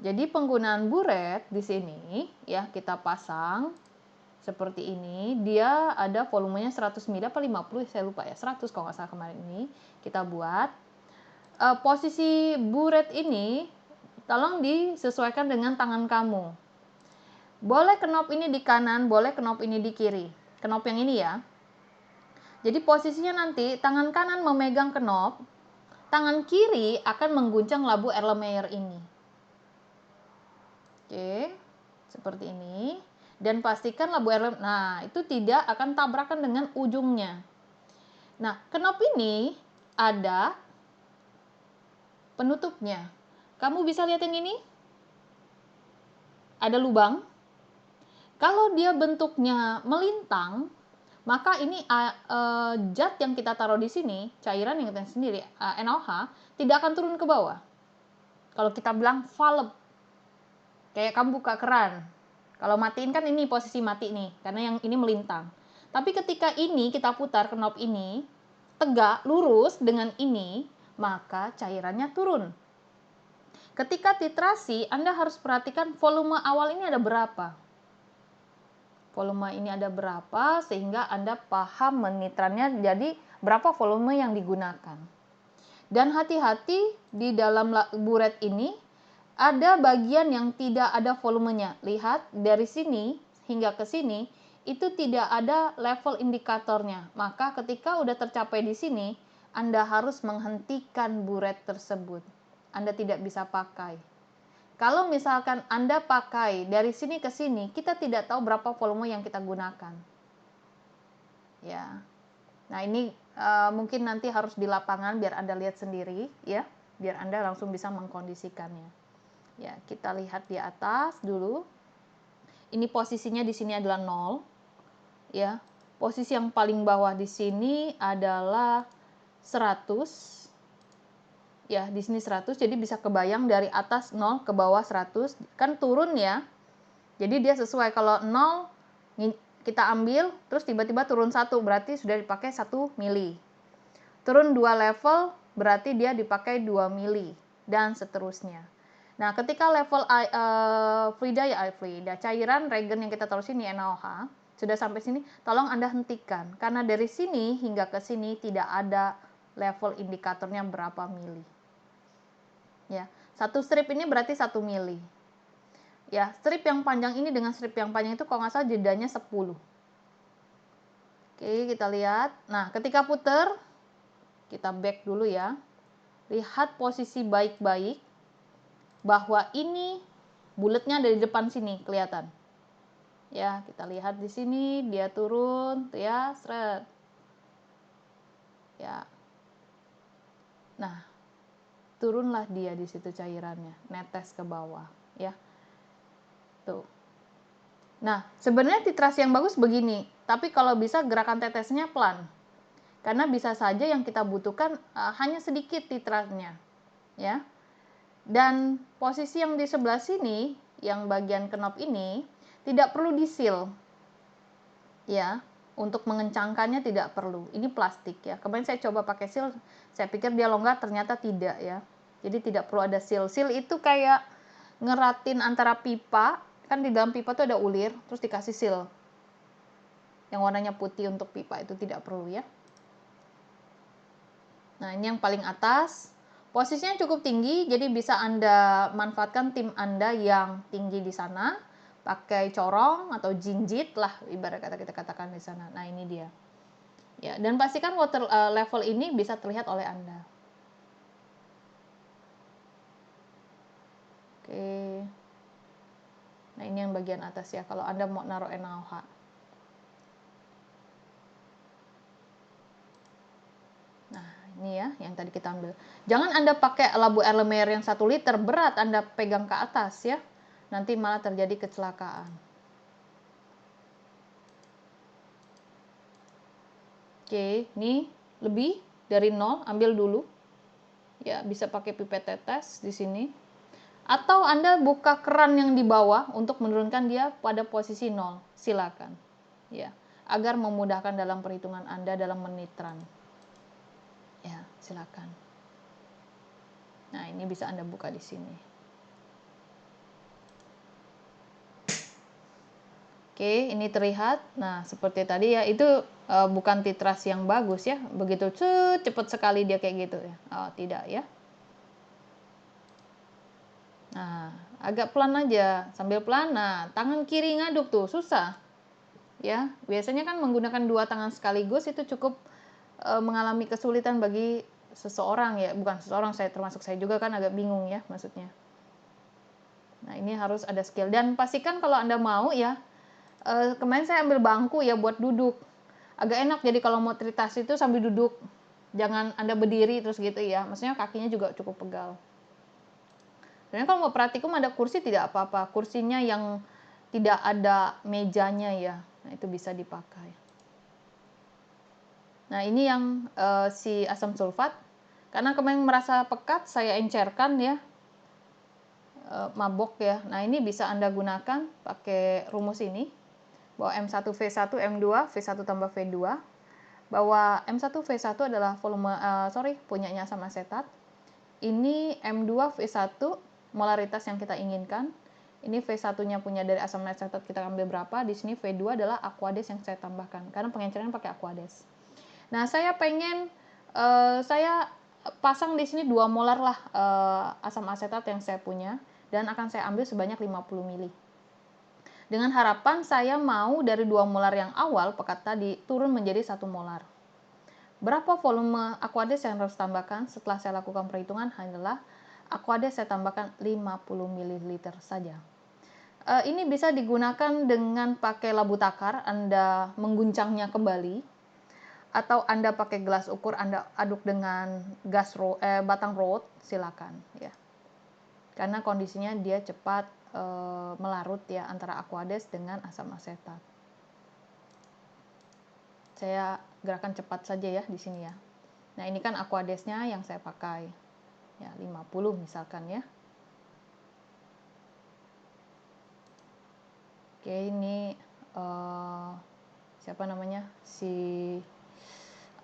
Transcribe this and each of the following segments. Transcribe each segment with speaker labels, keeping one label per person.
Speaker 1: Jadi penggunaan buret di sini ya kita pasang seperti ini. Dia ada volumenya 100 mili apa 50, saya lupa ya. 100 kalau nggak salah kemarin ini kita buat. Posisi buret ini tolong disesuaikan dengan tangan kamu. Boleh knob ini di kanan, boleh knob ini di kiri. Knob yang ini ya. Jadi posisinya nanti tangan kanan memegang knob, tangan kiri akan mengguncang labu Erlenmeyer ini. Oke, seperti ini. Dan pastikan labu Erlenmeyer, nah itu tidak akan tabrakan dengan ujungnya. Nah, knob ini ada penutupnya. Kamu bisa lihat yang ini? Ada lubang. Kalau dia bentuknya melintang, maka ini zat yang kita taruh di sini, cairan yang kita sendiri, NaOH, tidak akan turun ke bawah. Kalau kita bilang valve, kayak kamu buka keran. Kalau matiin kan ini posisi mati nih, karena yang ini melintang. Tapi ketika ini kita putar knob ini, tegak, lurus dengan ini, maka cairannya turun. Ketika titrasi, Anda harus perhatikan volume awal ini ada berapa. Volume ini ada berapa, sehingga Anda paham menitrannya, jadi berapa volume yang digunakan. Dan hati-hati di dalam buret ini, ada bagian yang tidak ada volumenya. Lihat, dari sini hingga ke sini, itu tidak ada level indikatornya. Maka ketika udah tercapai di sini, Anda harus menghentikan buret tersebut. Anda tidak bisa pakai. Kalau misalkan Anda pakai dari sini ke sini, kita tidak tahu berapa volume yang kita gunakan. Ya. Nah, ini mungkin nanti harus di lapangan biar Anda lihat sendiri ya, biar Anda langsung bisa mengkondisikannya. Ya, kita lihat di atas dulu. Ini posisinya di sini adalah 0. Ya. Posisi yang paling bawah di sini adalah 100. Ya, di sini 100, jadi bisa kebayang dari atas 0 ke bawah 100, kan turun ya. Jadi dia sesuai, kalau 0 kita ambil, terus tiba-tiba turun 1, berarti sudah dipakai 1 mili. Turun 2 level, berarti dia dipakai 2 mili, dan seterusnya. Nah, ketika level fluida, cairan regen yang kita taruh sini, NaOH, sudah sampai sini, tolong Anda hentikan. Karena dari sini hingga ke sini tidak ada level indikatornya berapa mili. Ya, satu strip ini berarti 1 mili. Ya, strip yang panjang ini dengan strip yang panjang itu kalau nggak salah jedanya 10. Oke, kita lihat. Nah, ketika puter, kita back dulu ya. Lihat posisi baik-baik. Bahwa ini bulatnya ada di depan sini, kelihatan. Ya, kita lihat di sini, dia turun, tuh ya, seret. Ya. Nah, turunlah dia di situ cairannya, netes ke bawah, ya. Tuh. Nah, sebenarnya titrasi yang bagus begini, tapi kalau bisa gerakan tetesnya pelan. Karena bisa saja yang kita butuhkan hanya sedikit titrasnya, ya. Dan posisi yang di sebelah sini, yang bagian knob ini, tidak perlu disil. Ya, untuk mengencangkannya tidak perlu. Ini plastik ya. Kemarin saya coba pakai seal, saya pikir dia longgar, ternyata tidak ya. Jadi tidak perlu ada seal. Seal itu kayak ngeratin antara pipa, kan di dalam pipa tuh ada ulir, terus dikasih seal. Yang warnanya putih untuk pipa itu tidak perlu ya. Nah, ini yang paling atas. Posisinya cukup tinggi, jadi bisa Anda manfaatkan tim Anda yang tinggi di sana, pakai corong atau jinjit lah, ibarat kata kita katakan di sana. Nah, ini dia. Ya, dan pastikan water level ini bisa terlihat oleh Anda. Oke. Nah, ini yang bagian atas ya, kalau Anda mau naruh NaOH. Nah, ini ya yang tadi kita ambil. Jangan Anda pakai labu Erlenmeyer yang 1 liter, berat Anda pegang ke atas ya. Nanti malah terjadi kecelakaan. Oke, ini lebih dari 0, ambil dulu. Ya, bisa pakai pipet tetes di sini. Atau Anda buka keran yang di bawah untuk menurunkan dia pada posisi 0. Silakan. Ya, agar memudahkan dalam perhitungan Anda dalam menitran. Ya, silakan. Nah, ini bisa Anda buka di sini. Oke, ini terlihat. Nah, seperti tadi ya, itu bukan titrasi yang bagus ya. Begitu cepat sekali dia kayak gitu ya. Oh, tidak ya. Nah, agak pelan aja, sambil pelan. Nah, tangan kiri ngaduk tuh, susah. Ya, biasanya kan menggunakan dua tangan sekaligus itu cukup mengalami kesulitan bagi seseorang ya. Bukan seseorang, saya termasuk saya juga kan agak bingung ya maksudnya. Nah, ini harus ada skill. Dan pastikan kalau Anda mau ya, kemarin saya ambil bangku ya buat duduk. Agak enak jadi kalau mau tritasi itu sambil duduk. Jangan Anda berdiri terus gitu ya. Maksudnya kakinya juga cukup pegal. Dan kalau mau praktikum ada kursi tidak apa-apa. Kursinya yang tidak ada mejanya ya. Nah, itu bisa dipakai. Nah, ini yang si asam sulfat. Karena kemarin merasa pekat, saya encerkan ya. Mabok ya. Nah, ini bisa Anda gunakan pakai rumus ini. Bahwa M1V1 M2 V1 tambah V2, bahwa M1V1 adalah volume punyanya asam asetat. Ini M2 V1 molaritas yang kita inginkan. Ini V1-nya punya dari asam asetat kita ambil berapa. Di sini V2 adalah aquades yang saya tambahkan karena pengenceran pakai aquades. Nah, saya pengen saya pasang di sini 2 molar lah asam asetat yang saya punya dan akan saya ambil sebanyak 50 ml. Dengan harapan saya mau dari 2 molar yang awal pekat tadi turun menjadi 1 molar. Berapa volume aquades yang harus tambahkan? Setelah saya lakukan perhitungan adalah aquades saya tambahkan 50 ml saja. Ini bisa digunakan dengan pakai labu takar, Anda mengguncangnya kembali, atau Anda pakai gelas ukur, Anda aduk dengan batang road, silakan ya. Karena kondisinya dia cepat melarut ya antara aquades dengan asam asetat. Saya gerakan cepat saja ya di sini ya. Nah, ini kan aquadesnya yang saya pakai. Ya, 50 misalkan ya. Oke, ini siapa namanya? Si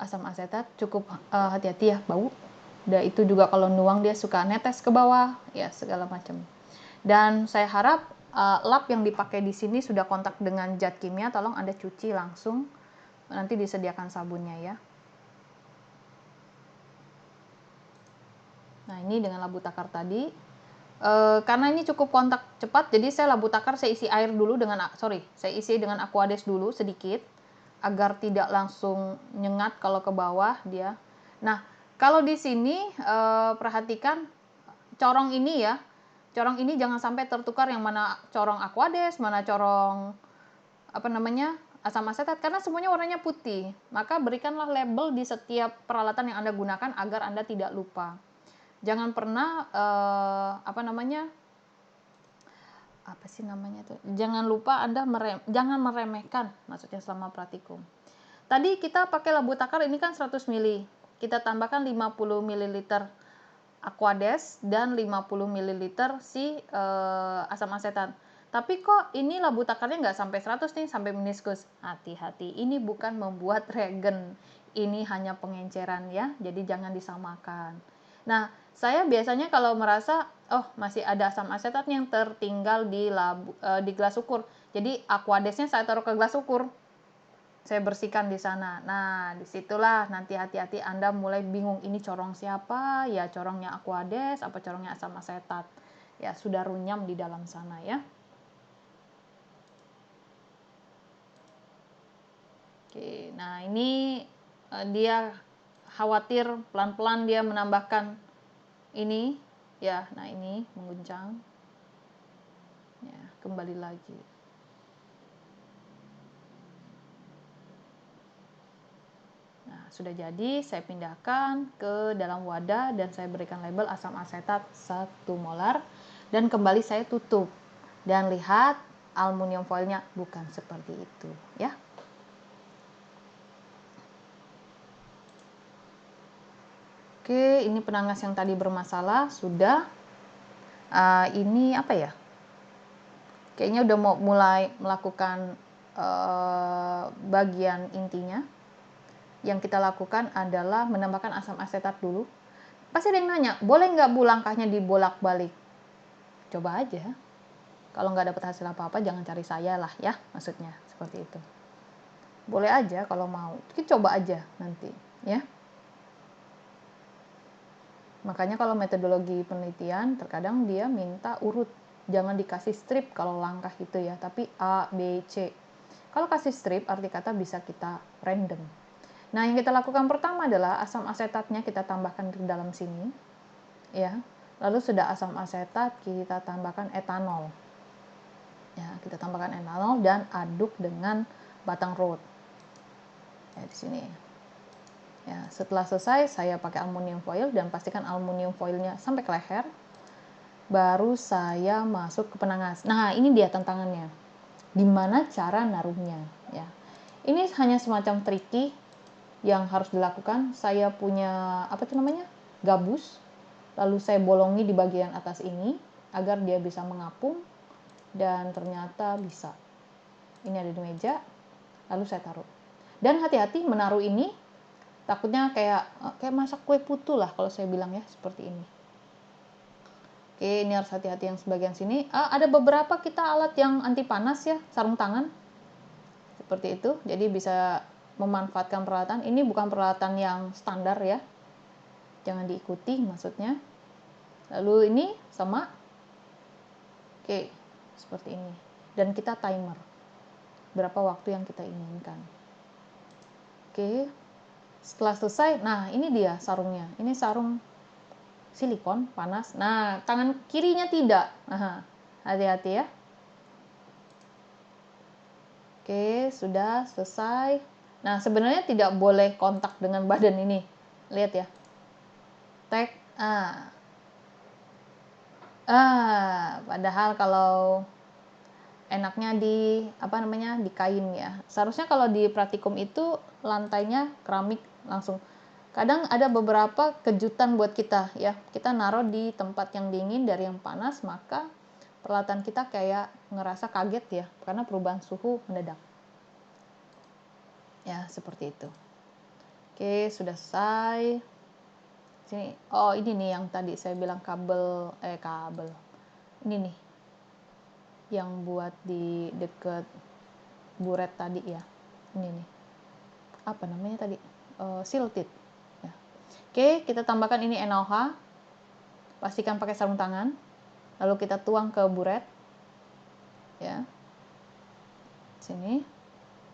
Speaker 1: asam asetat cukup hati-hati ya, bau. Dan itu juga kalau nuang dia suka netes ke bawah, ya segala macam. Dan saya harap lap yang dipakai di sini sudah kontak dengan zat kimia, tolong Anda cuci langsung. Nanti disediakan sabunnya ya. Nah, ini dengan labu takar tadi. Karena ini cukup kontak cepat, jadi saya labu takar saya isi air dulu saya isi dengan aquades dulu sedikit agar tidak langsung nyengat kalau ke bawah dia. Nah, kalau di sini perhatikan corong ini ya. Corong ini jangan sampai tertukar yang mana corong aquades, mana corong asam asetat, karena semuanya warnanya putih. Maka berikanlah label di setiap peralatan yang Anda gunakan agar Anda tidak lupa. Jangan pernah jangan lupa Anda jangan meremehkan maksudnya selama praktikum. Tadi kita pakai labu takar ini kan 100 ml. Kita tambahkan 50 ml aquades dan 50 ml si asam asetat. Tapi kok ini labu takarnya nggak sampai 100 nih, sampai meniskus. Hati-hati, ini bukan membuat regen. Ini hanya pengenceran ya, jadi jangan disamakan. Nah, saya biasanya kalau merasa, masih ada asam asetat yang tertinggal di gelas ukur. Jadi aquadesnya saya taruh ke gelas ukur. Saya bersihkan di sana. Nah, disitulah nanti hati-hati Anda mulai bingung, ini corong siapa? Ya, corongnya aquades, apa corongnya asam asetat? Ya, sudah runyam di dalam sana ya. Oke, nah ini dia khawatir pelan-pelan dia menambahkan ini. Ya, nah ini mengguncang. Ya, kembali lagi. Nah, sudah jadi, saya pindahkan ke dalam wadah dan saya berikan label asam asetat 1 molar dan kembali saya tutup. Dan lihat aluminium foilnya bukan seperti itu ya. Oke, ini penangas yang tadi bermasalah sudah. Ini apa ya? Kayaknya udah mau mulai melakukan bagian intinya. Yang kita lakukan adalah menambahkan asam asetat dulu. Pasti ada yang nanya, boleh nggak Bu langkahnya dibolak-balik? Coba aja. Kalau nggak dapat hasil apa-apa, jangan cari saya lah ya, maksudnya seperti itu. Boleh aja kalau mau, kita coba aja nanti ya. Makanya kalau metodologi penelitian terkadang dia minta urut, jangan dikasih strip kalau langkah itu ya, tapi A, B, C. Kalau kasih strip arti kata bisa kita random. Nah, yang kita lakukan pertama adalah asam asetatnya kita tambahkan ke dalam sini ya. Lalu sudah asam asetat, kita tambahkan etanol. Ya, kita tambahkan etanol dan aduk dengan batang root. Ya, di sini. Ya, setelah selesai saya pakai aluminium foil dan pastikan aluminium foilnya sampai ke leher. Baru saya masuk ke penangas. Nah, ini dia tantangannya. Gimana cara naruhnya ya. Ini hanya semacam tricky yang harus dilakukan. Saya punya apa itu namanya? Gabus. Lalu saya bolongi di bagian atas ini agar dia bisa mengapung. Dan ternyata bisa. Ini ada di meja, lalu saya taruh. Dan hati-hati menaruh ini, takutnya kayak masak kue putu lah kalau saya bilang ya, seperti ini. Oke, ini harus hati-hati yang sebagian sini. Ada beberapa kita alat yang anti panas ya, sarung tangan. Seperti itu, jadi bisa memanfaatkan peralatan. Ini bukan peralatan yang standar ya, jangan diikuti maksudnya. Lalu ini sama. Oke, seperti ini. Dan kita timer berapa waktu yang kita inginkan. Oke, setelah selesai, nah ini dia sarungnya. Ini sarung silikon panas. Nah, tangan kirinya tidak. Hati-hati ya. Oke, sudah selesai. Nah, sebenarnya tidak boleh kontak dengan badan ini. Lihat ya. Tek. Padahal kalau enaknya di di kain ya. Seharusnya kalau di praktikum itu lantainya keramik langsung. Kadang ada beberapa kejutan buat kita ya. Kita naruh di tempat yang dingin dari yang panas, maka peralatan kita kayak ngerasa kaget ya karena perubahan suhu mendadak. Ya, seperti itu. Oke, sudah selesai. Sini. Oh, ini nih yang tadi saya bilang kabel. Ini nih yang buat di deket buret tadi ya. Ini nih. Apa namanya tadi? Silted. Ya. Oke, kita tambahkan ini NaOH. Pastikan pakai sarung tangan. Lalu kita tuang ke buret. Ya. Sini.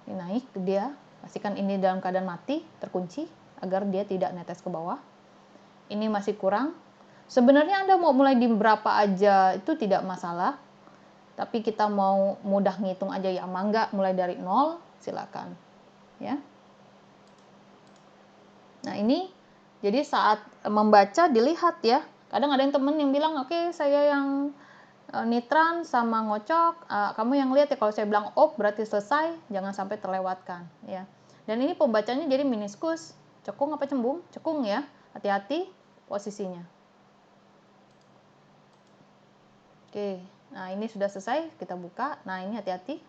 Speaker 1: Ini naik dia. Pastikan ini dalam keadaan mati, terkunci agar dia tidak netes ke bawah. Ini masih kurang. Sebenarnya Anda mau mulai di berapa aja itu tidak masalah. Tapi kita mau mudah ngitung aja ya, mangga mulai dari 0, silakan. Ya. Nah, ini jadi saat membaca dilihat ya. Kadang ada yang temen yang bilang, "Oke, saya yang nitran sama ngocok, kamu yang lihat ya." Kalau saya bilang, "Oh, berarti selesai." Jangan sampai terlewatkan ya. Dan ini pembacanya jadi meniskus, cekung apa cembung? Cekung ya. Hati-hati posisinya. Oke. Nah, ini sudah selesai, kita buka. Nah, ini hati-hati.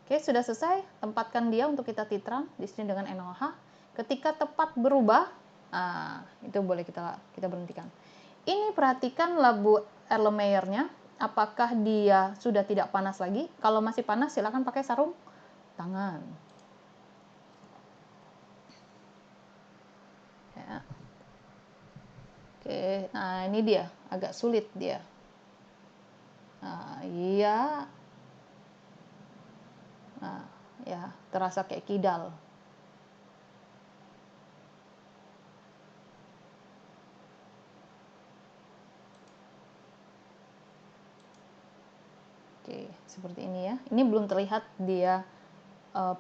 Speaker 1: Oke, sudah selesai. Tempatkan dia untuk kita titran di sini dengan NaOH. Ketika tepat berubah, itu boleh kita berhentikan. Ini perhatikan labu Erlenmeyernya, apakah dia sudah tidak panas lagi? Kalau masih panas, silakan pakai sarung tangan. Ya. Oke, nah ini dia, agak sulit dia. Iya. Nah, ya, terasa kayak kidal. Oke, seperti ini ya. Ini belum terlihat dia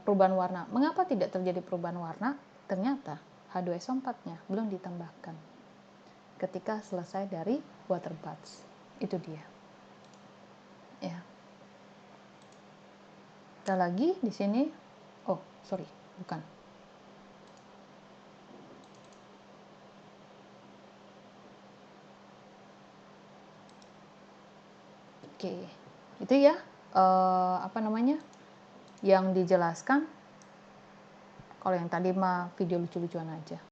Speaker 1: perubahan warna. Mengapa tidak terjadi perubahan warna? Ternyata H2SO4-nya belum ditambahkan ketika selesai dari water bath. Itu dia. Ya. Ada lagi di sini. Oh, sorry, bukan. Oke, itu ya yang dijelaskan. Kalau yang tadi mah video lucu-lucuan aja.